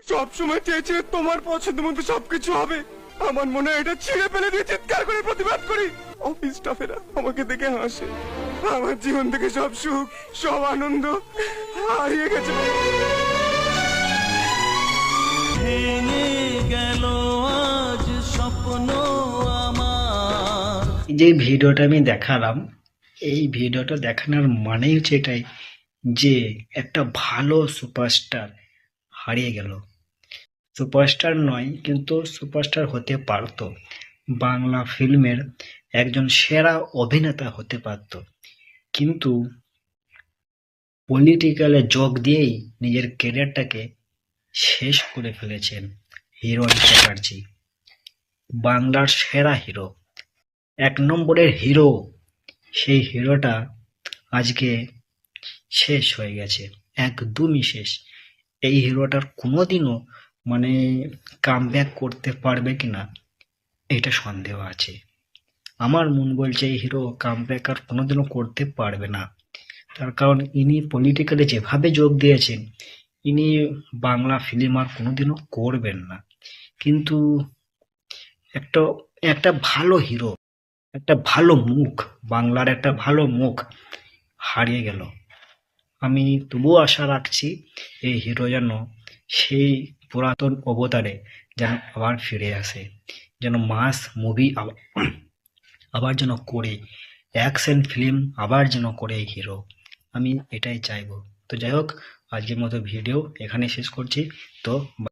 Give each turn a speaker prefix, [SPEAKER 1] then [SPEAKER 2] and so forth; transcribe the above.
[SPEAKER 1] সবসময় চেয়েছে তোমার পছন্দ মতো সবকিছু হবে। আমার মনে হয় এটা ছিঁড়ে ফেলে দিয়ে চিৎকার করে প্রতিবাদ করি। অফিস স্টাফেরা আমাকে দেখে হাসে। আমার জীবন থেকে সব সুখ, সব আনন্দ হারিয়ে গেছে।
[SPEAKER 2] ভেঙে গেল আজ স্বপ্ন আমার।
[SPEAKER 3] যে ভিডিওটা আমি দেখালাম, এই ভিডিওটা দেখানোর মানে হচ্ছে এটাই যে একটা ভালো সুপারস্টার হারিয়ে গেল। সুপারস্টার নয়, কিন্তু সুপারস্টার হতে পারতো, বাংলা ফিল্মের একজন সেরা অভিনেতা হতে পারত, কিন্তু পলিটিক্যালে যোগ দিয়েই নিজের ক্যারিয়ারটাকে শেষ করে ফেলেছেন হিরণ চ্যাটার্জি। বাংলার সেরা হিরো, এক নম্বরের হিরো, সেই হিরোটা আজকে শেষ হয়ে গেছে, একদমই শেষ। এই হিরোটার কোনোদিনও মানে কামব্যাক করতে পারবে কিনা এটা সন্দেহ আছে। আমার মন বলছে এই হিরো কামব্যাক আর কোনোদিনও করতে পারবে না। তার কারণ ইনি পলিটিক্যালে যেভাবে যোগ দিয়েছেন, ইনি বাংলা ফিল্ম আর কোনোদিনও করবেন না। কিন্তু একটা একটা ভালো হিরো, একটা ভালো মুখ, বাংলার একটা ভালো মুখ হারিয়ে গেল। আমি তবুও আশা রাখছি এই হিরো যেন সেই পুরাতন অবতারে যেন আবার ফিরে আসে, যেন মাস মুভি আবার যেন করে, অ্যাকশন ফিল্ম আবার যেন করে এই হিরো। আমি এটাই চাইবো। তো যাই হোক, আজকের মতো ভিডিও এখানে শেষ করছি। তো